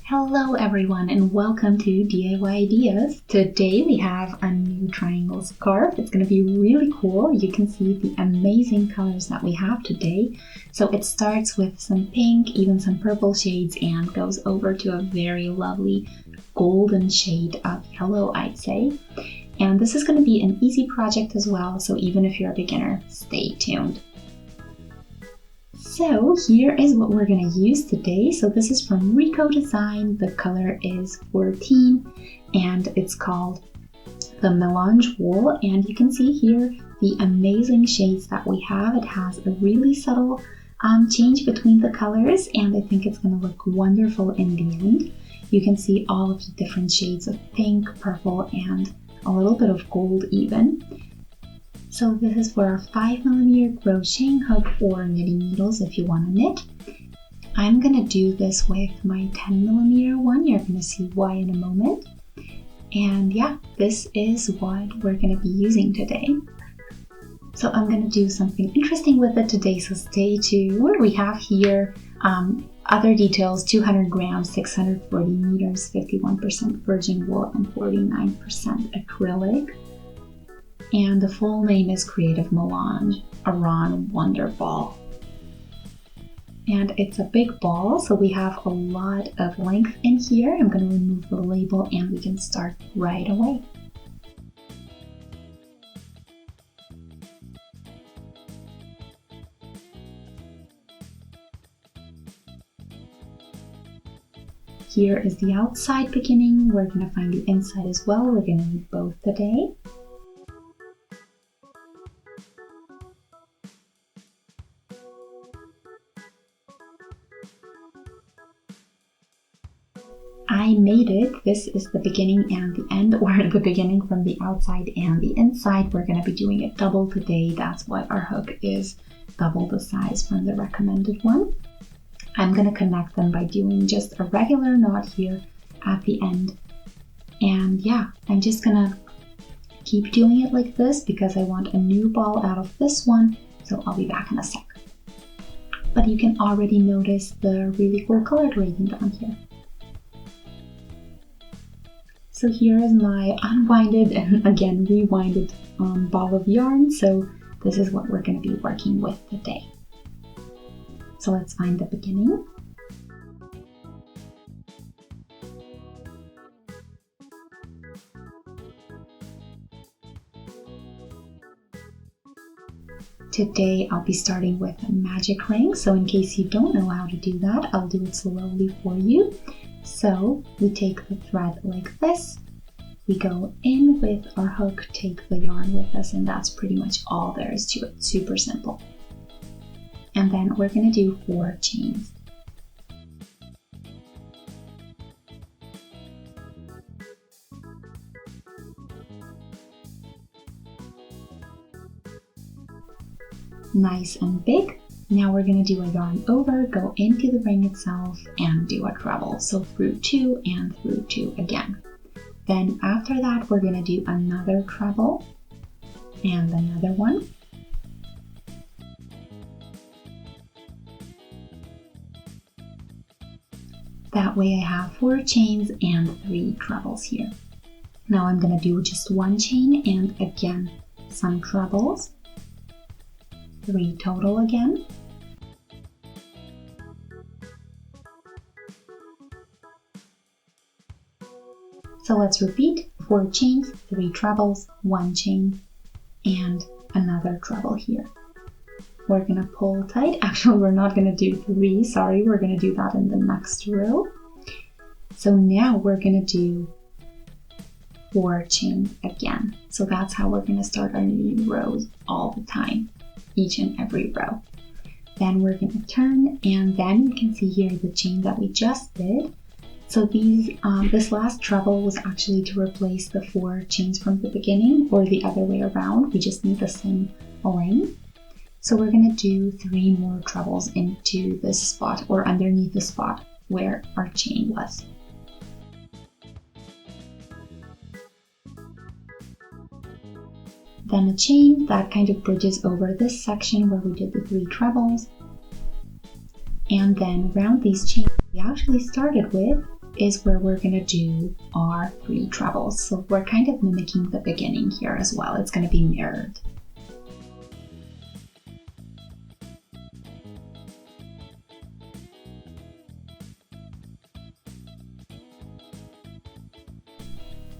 Hello everyone and welcome to DIY Ideas. Today we have a new triangle scarf. It's going to be really cool. You can see the amazing colors that we have today. So it starts with some pink, even some purple shades, and goes over to a very lovely golden shade of yellow, I'd say. And this is going to be an easy project as well, so even if you're a beginner, stay tuned. So here is what we're going to use today. So this is from Rico Design. The color is 14 and it's called the Melange Wool. And you can see here the amazing shades that we have. It has a really subtle change between the colors, and I think it's going to look wonderful in the end. You can see all of the different shades of pink, purple, and a little bit of gold even. So this is for a 5mm crocheting hook or knitting needles if you want to knit. I'm going to do this with my 10mm one. You're going to see why in a moment. And yeah, this is what we're going to be using today. So I'm going to do something interesting with it today, so stay tuned. We have here other details: 200 grams, 640 meters, 51% virgin wool, and 49% acrylic. And the full name is Creative Melange Aran Wonder Ball. And it's a big ball, so we have a lot of length in here. I'm going to remove the label and we can start right away. Here is the outside beginning. We're going to find the inside as well. We're going to need both today. I made it. This is the beginning and the end, or the beginning from the outside and the inside. We're going to be doing it double today. That's why our hook is double the size from the recommended one. I'm going to connect them by doing just a regular knot here at the end. And yeah, I'm just going to keep doing it like this because I want a new ball out of this one. So I'll be back in a sec. But you can already notice the really cool color gradient on here. So here is my unwinded and again rewinded ball of yarn. So this is what we're going to be working with today. So let's find the beginning. Today I'll be starting with a magic ring. So in case you don't know how to do that, I'll do it slowly for you. So we take the thread like this, we go in with our hook, take the yarn with us, and that's pretty much all there is to it. Super simple. And then we're going to do 4 chains. Nice and big. Now we're going to do a yarn over, go into the ring itself, and do a treble. So through 2 and through 2 again. Then after that, we're going to do another treble and another one. That way I have 4 chains and 3 trebles here. Now I'm going to do just 1 chain and again some trebles. 3 total again. So let's repeat: 4 chains, 3 trebles, 1 chain, and another treble here. We're going to pull tight. Actually, we're not going to do 3, sorry, we're going to do that in the next row. So now we're going to do 4 chains again. So that's how we're going to start our new rows all the time, each and every row. Then we're going to turn, and then you can see here the chain that we just did. So this last treble was actually to replace the 4 chains from the beginning, or the other way around. We just need the same length. So we're going to do 3 more trebles into this spot, or underneath the spot where our chain was. Then a chain that kind of bridges over this section where we did the 3 trebles. And then around these chains we actually started with is where we're going to do our 3 trebles. So we're kind of mimicking the beginning here as well. It's going to be mirrored.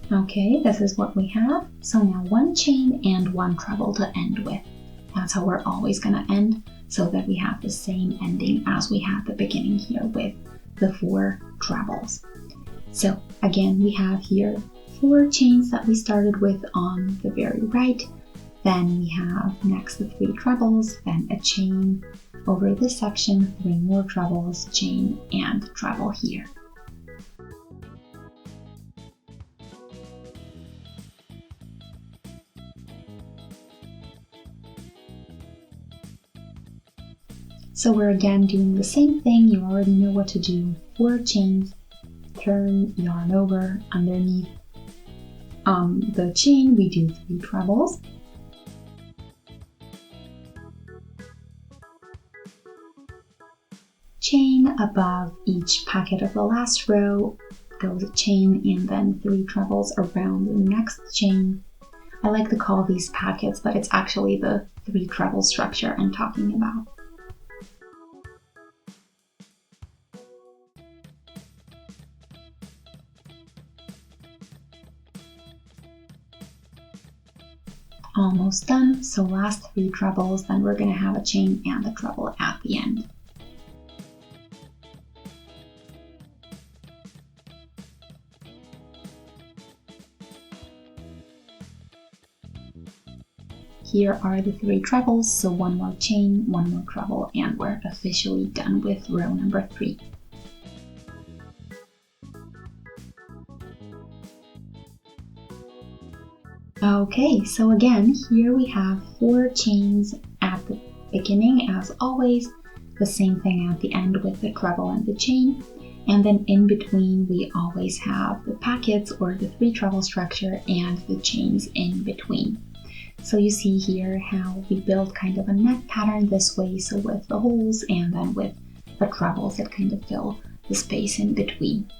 Okay, this is what we have. So now 1 chain and 1 treble to end with. That's how we're always going to end, so that we have the same ending as we had the beginning here with the 4 trebles. So again, we have here 4 chains that we started with on the very right. Then we have next the 3 trebles, then a chain over this section, 3 more trebles, chain and treble here. So we're again doing the same thing. You already know what to do. 4 chains, turn yarn over underneath the chain. We do 3 trebles. Chain above each packet of the last row, goes a chain and then 3 trebles around the next chain. I like to call these packets, but it's actually the 3 treble structure I'm talking about. Almost done, so last 3 trebles, then we're going to have a chain and a treble at the end. Here are the 3 trebles, so 1 more chain, 1 more treble, and we're officially done with row number 3. Okay, so again, here we have 4 chains at the beginning as always, the same thing at the end with the treble and the chain, and then in between we always have the packets or the 3 treble structure and the chains in between. So you see here how we build kind of a net pattern this way, so with the holes and then with the trebles that kind of fill the space in between.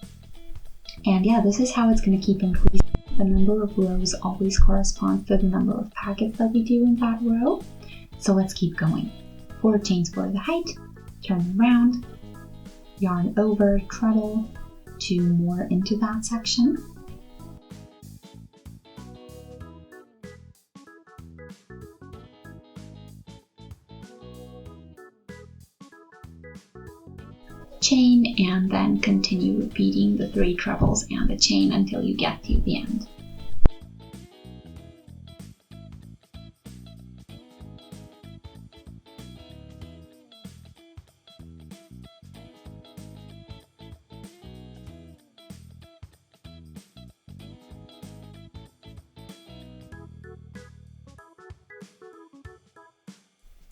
And yeah, this is how it's going to keep increasing. The number of rows always corresponds to the number of packets that we do in that row. So let's keep going. 4 chains for the height, turn around, yarn over, treble, 2 more into that section. Chain and then continue repeating the 3 trebles and the chain until you get to the end.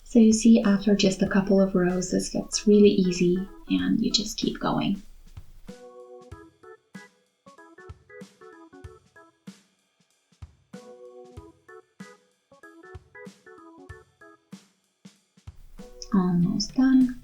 So you see, after just a couple of rows, this gets really easy and you just keep going. Almost done.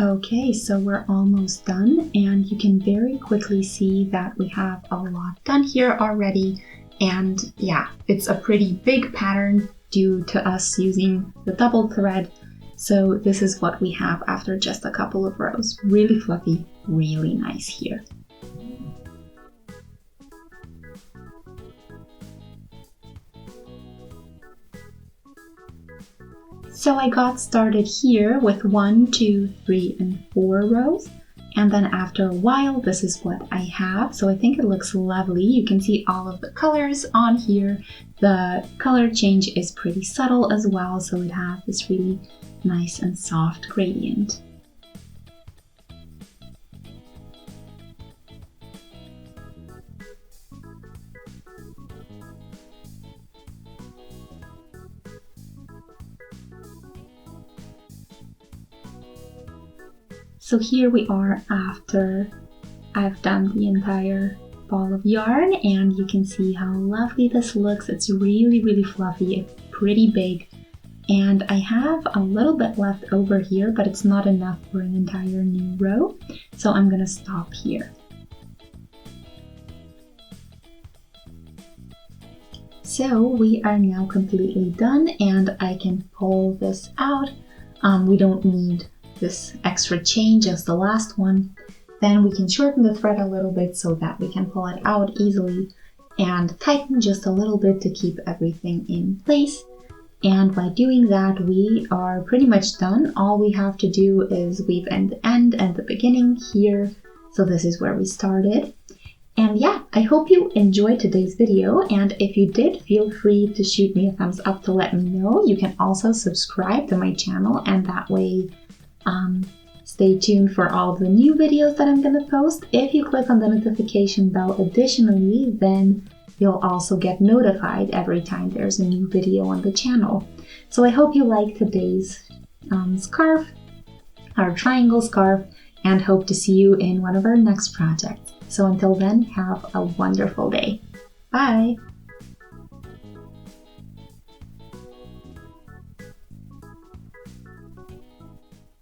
Okay, so we're almost done, and you can very quickly see that we have a lot done here already. And yeah, it's a pretty big pattern due to us using the double thread. So this is what we have after just a couple of rows. Really fluffy, really nice here. So I got started here with 1, 2, 3, and 4 rows. And then after a while, this is what I have. So I think it looks lovely. You can see all of the colors on here. The color change is pretty subtle as well. So it has this really nice and soft gradient. So here we are after I've done the entire ball of yarn, and you can see how lovely this looks. It's really fluffy, it's pretty big, and I have a little bit left over here, but it's not enough for an entire new row, so I'm gonna stop here. So we are now completely done, and I can pull this out. We don't need this extra chain, just the last one. Then we can shorten the thread a little bit so that we can pull it out easily and tighten just a little bit to keep everything in place. And by doing that, we are pretty much done. All we have to do is weave in the end and the beginning here. So this is where we started. And yeah, I hope you enjoyed today's video, and if you did, feel free to shoot me a thumbs up to let me know. You can also subscribe to my channel, and that way stay tuned for all the new videos that I'm gonna post. If you click on the notification bell additionally, then you'll also get notified every time there's a new video on the channel. So I hope you like today's scarf, our triangle scarf, and hope to see you in one of our next projects. So until then, have a wonderful day. Bye!